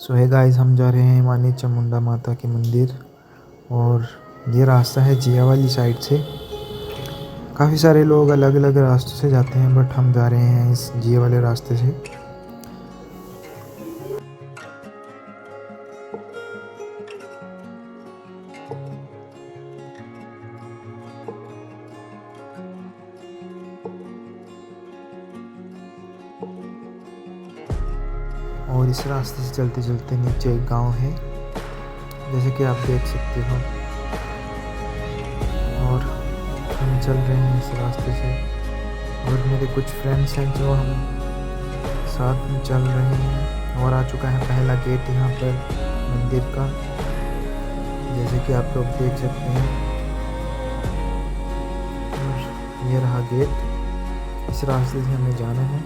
सो है गाइस, हम जा रहे हैं मानी चामुंडा माता के मंदिर। और ये रास्ता है जिया वाली साइड से। काफ़ी सारे लोग अलग अलग रास्तों से जाते हैं, बट हम जा रहे हैं इस जिया वाले रास्ते से। और इस रास्ते से चलते चलते नीचे एक गांव है, जैसे कि आप देख सकते हो। और हम चल रहे हैं इस रास्ते से, और मेरे कुछ फ्रेंड्स हैं जो हम साथ में चल रहे हैं। और आ चुका है पहला गेट यहाँ पर मंदिर का, जैसे कि आप लोग देख सकते हैं। और ये रहा गेट। इस रास्ते से हमें जाना है,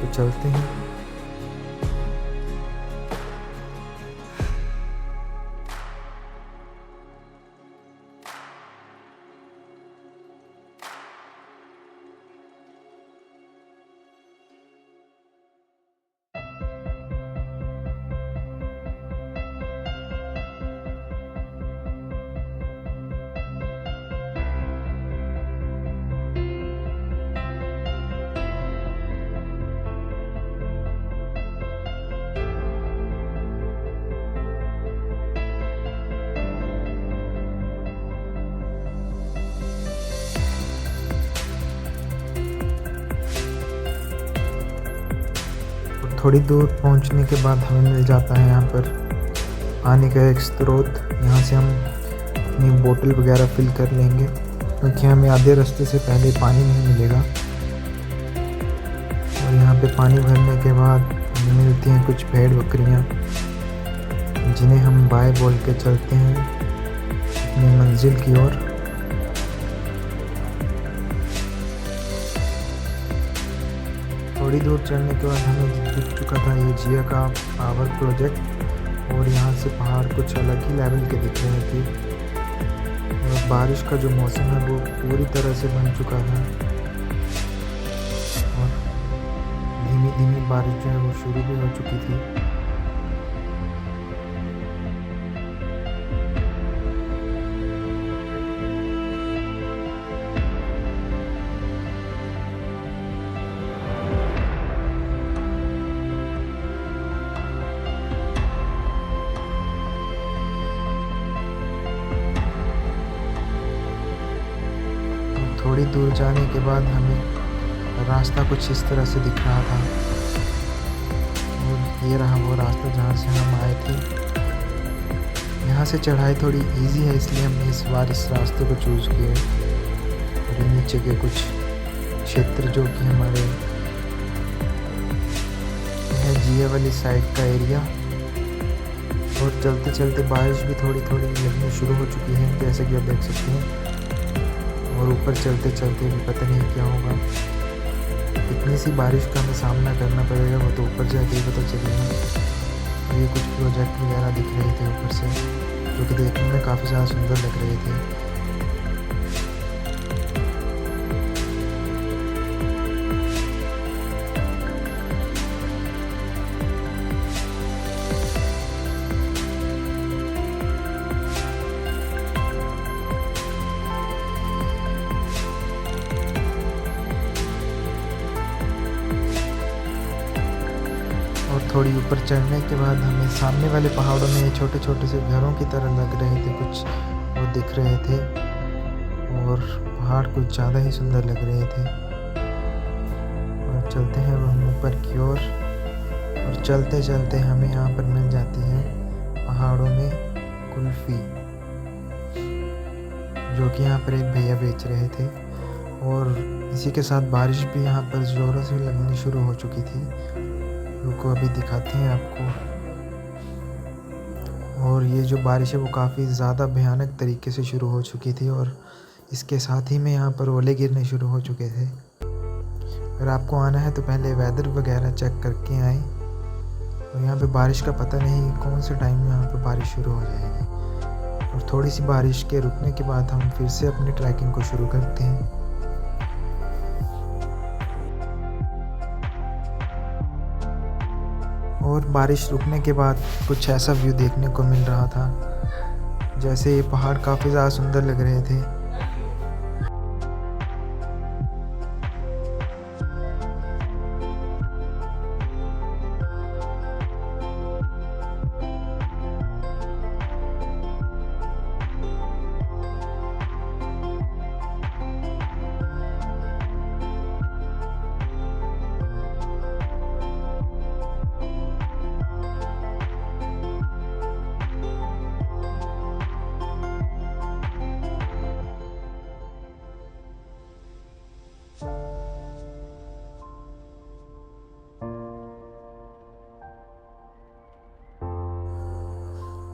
तो चलते हैं। थोड़ी दूर पहुंचने के बाद हमें मिल जाता है यहाँ पर पानी का एक स्रोत। यहाँ से हम अपनी बोतल वगैरह फिल कर लेंगे, क्योंकि हमें आधे रास्ते से पहले पानी नहीं मिलेगा। और यहाँ पे पानी भरने के बाद हमें मिलती हैं कुछ भेड़ बकरियाँ, जिन्हें हम बाय बोल के चलते हैं अपनी मंजिल की ओर। थोड़ी दूर चलने के बाद हमें दिख चुका था ये जिया का पावर प्रोजेक्ट। और यहाँ से पहाड़ कुछ अलग ही लेवल के दिख रहे थे। और बारिश का जो मौसम है वो पूरी तरह से बन चुका था, और धीमी धीमी बारिश जो है वो शुरू भी हो चुकी थी। थोड़ी दूर जाने के बाद हमें रास्ता कुछ इस तरह से दिख रहा था। और ये रहा वो रास्ता जहाँ से हम आए थे। यहाँ से चढ़ाई थोड़ी इजी है, इसलिए हमने इस बार इस रास्ते को चूज़ किया है। और ये नीचे के कुछ क्षेत्र जो कि हमारे है जिया वाली साइड का एरिया। और चलते चलते बारिश भी थोड़ी थोड़ी लगनी शुरू हो चुकी है, जैसे कि आप देख सकते हैं। और ऊपर चलते चलते भी पता नहीं क्या होगा, इतनी सी बारिश का हमें सामना करना पड़ेगा, वो तो ऊपर जाके ही पता चलेगा। ये कुछ प्रोजेक्ट वगैरह दिख रहे थे ऊपर से, जो कि देखने में काफ़ी ज़्यादा सुंदर लग रहे थे। और थोड़ी ऊपर चढ़ने के बाद हमें सामने वाले पहाड़ों में छोटे छोटे से घरों की तरह लग रहे थे, कुछ वो दिख रहे थे। और पहाड़ कुछ ज़्यादा ही सुंदर लग रहे थे। और चलते हैं हम ऊपर की ओर। और चलते चलते हमें यहाँ पर मिल जाती है पहाड़ों में कुल्फ़ी, जो कि यहाँ पर एक भैया बेच रहे थे। और इसी के साथ बारिश भी यहाँ पर ज़ोरों से लगनी शुरू हो चुकी थी, रुको अभी दिखाते हैं आपको। और ये जो बारिश है वो काफ़ी ज़्यादा भयानक तरीके से शुरू हो चुकी थी, और इसके साथ ही में यहाँ पर ओले गिरने शुरू हो चुके थे। अगर आपको आना है तो पहले वेदर वगैरह चेक करके आएँ। और यहाँ पे बारिश का पता नहीं कौन से टाइम में यहाँ पे बारिश शुरू हो जाएगी। और थोड़ी सी बारिश के रुकने के बाद हम फिर से अपनी ट्रैकिंग को शुरू करते हैं। और बारिश रुकने के बाद कुछ ऐसा व्यू देखने को मिल रहा था, जैसे ये पहाड़ काफ़ी ज़्यादा सुंदर लग रहे थे।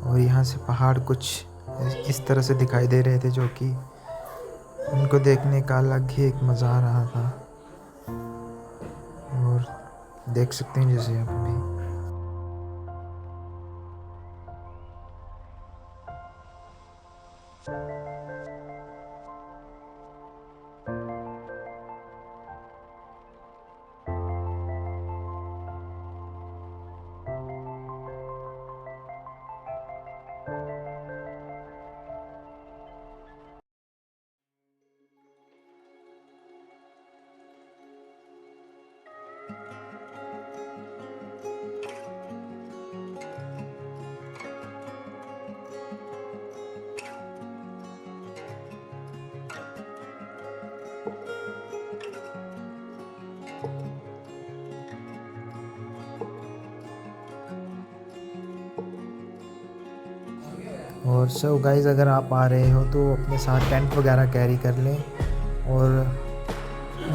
और यहाँ से पहाड़ कुछ इस तरह से दिखाई दे रहे थे, जो कि उनको देखने का अलग ही एक मज़ा आ रहा था। और देख सकते हैं जैसे आप भी। और सो गाइज़, अगर आप आ रहे हो तो अपने साथ टेंट वगैरह कैरी कर लें।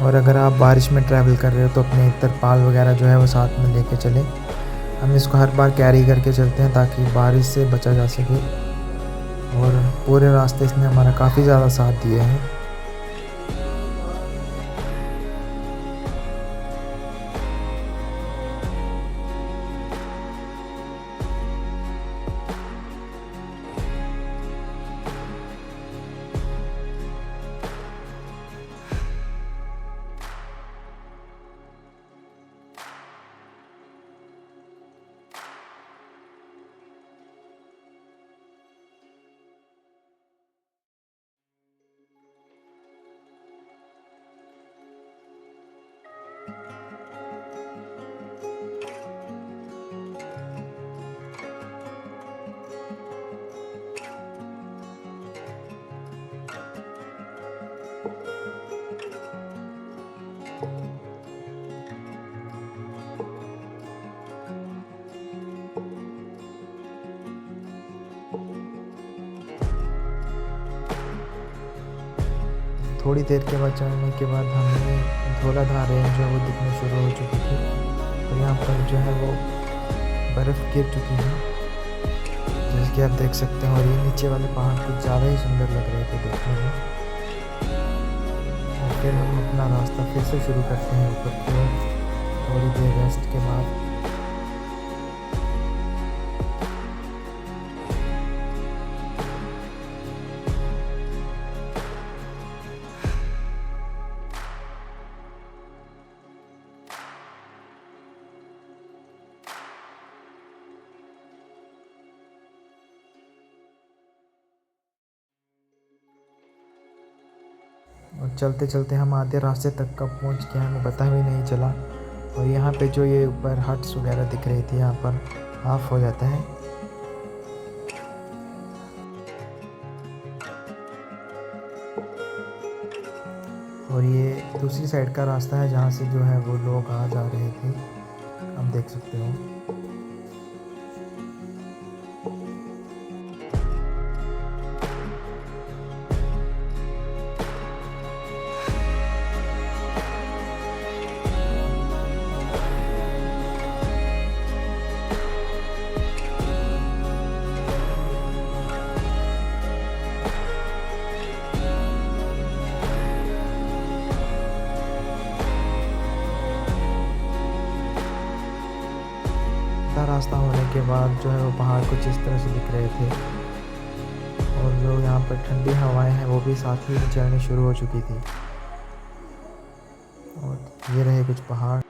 और अगर आप बारिश में ट्रैवल कर रहे हो तो अपने तरपाल वगैरह जो है वो साथ में लेके चलें। हम इसको हर बार कैरी करके चलते हैं ताकि बारिश से बचा जा सके। और पूरे रास्ते इसने हमारा काफ़ी ज़्यादा साथ दिया है। थोड़ी देर के बाद चलने के बाद हमें धौलाधार रेंज जो है वो दिखनी शुरू हो चुकी थी। और यहाँ पर जो है वो बर्फ़ गिर चुकी है, जैसे कि आप देख सकते हैं। और ये नीचे वाले पहाड़ कुछ ज़्यादा ही सुंदर लग रहे थे देखने में। और फिर हम अपना रास्ता फिर से शुरू करते हैं ऊपर की ओर, थोड़ी देर रेस्ट के बाद। और चलते चलते हम आधे रास्ते तक कब पहुंच गए हमें पता भी नहीं चला। और यहाँ पे जो ये ऊपर हट्स वगैरह दिख रही थी, यहाँ पर ऑफ हो जाता है। और ये दूसरी साइड का रास्ता है जहाँ से जो है वो लोग आ जा रहे थे, आप देख सकते हो। रास्ता होने के बाद जो है वो पहाड़ कुछ इस तरह से दिख रहे थे। और जो यहाँ पर ठंडी हवाएं हैं वो भी साथ ही चलनी शुरू हो चुकी थी। और ये रहे कुछ पहाड़।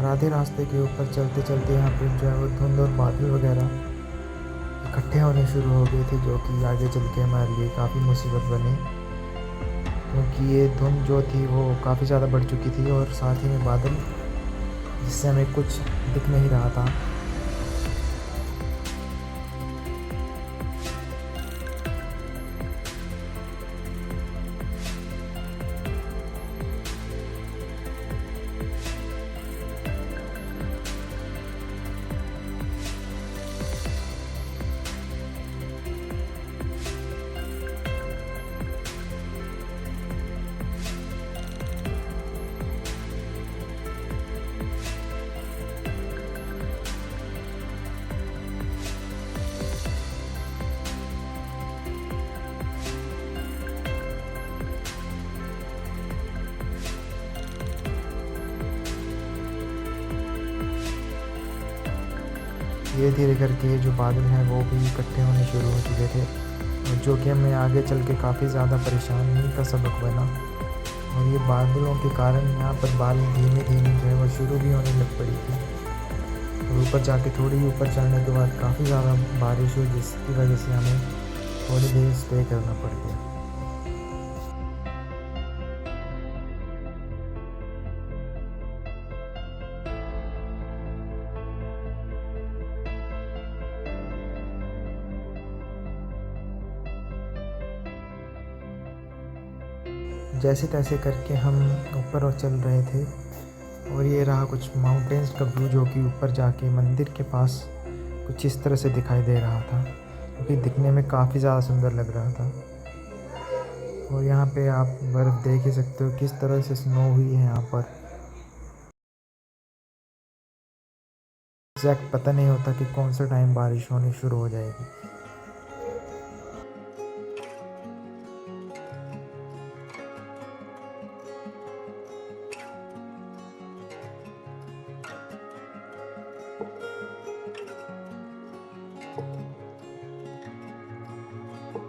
आधे रास्ते के ऊपर चलते चलते यहाँ पे जो है वो धुंध और बादल वगैरह इकट्ठे होने शुरू हो गए थे, जो कि आगे चल के हमारे लिए काफ़ी मुसीबत बनी, क्योंकि ये धुंध जो थी वो काफ़ी ज़्यादा बढ़ चुकी थी और साथ ही में बादल, जिससे हमें कुछ दिख नहीं रहा था। धीरे धीरे करके जो बादल हैं वो भी इकट्ठे होने शुरू हो चुके थे, और जो कि हमें आगे चल के काफ़ी ज़्यादा परेशानी का सबक बना। और ये बादलों के कारण यहाँ पर बारिश धीमे धीमे जो है वो शुरू भी होने लग पड़ी थी, और ऊपर जाके थोड़ी ऊपर चढ़ने के बाद काफ़ी ज़्यादा बारिश हुई, जिसकी वजह से हमें थोड़ी देर स्टे करना पड़ गया। जैसे तैसे करके हम ऊपर चल रहे थे, और ये रहा कुछ माउंटेन्स का व्यू, जो कि ऊपर जाके मंदिर के पास कुछ इस तरह से दिखाई दे रहा था, क्योंकि दिखने में काफ़ी ज़्यादा सुंदर लग रहा था। और यहाँ पे आप बर्फ़ देख ही सकते हो किस तरह से स्नो हुई है यहाँ पर। एग्जैक्ट पता नहीं होता कि कौन सा टाइम बारिश होनी शुरू हो जाएगी।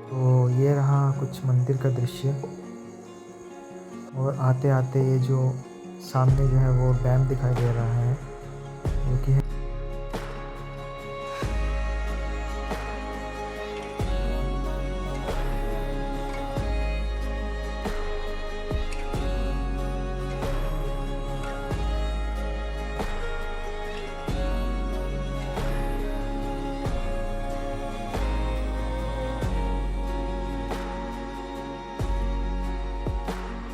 तो ये रहा कुछ मंदिर का दृश्य, और आते आते ये जो सामने जो है वो डैम दिखाई दे रहा है, जो कि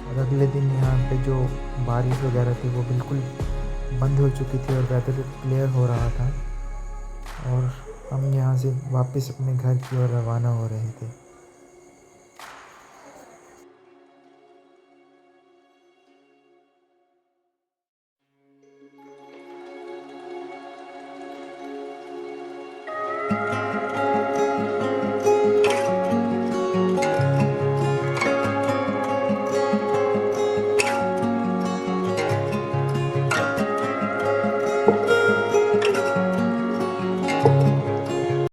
और अगले दिन यहाँ पे जो बारिश वगैरह थी वो बिल्कुल बंद हो चुकी थी, और वेदर क्लियर हो रहा था, और हम यहाँ से वापस अपने घर की ओर रवाना हो रहे थे।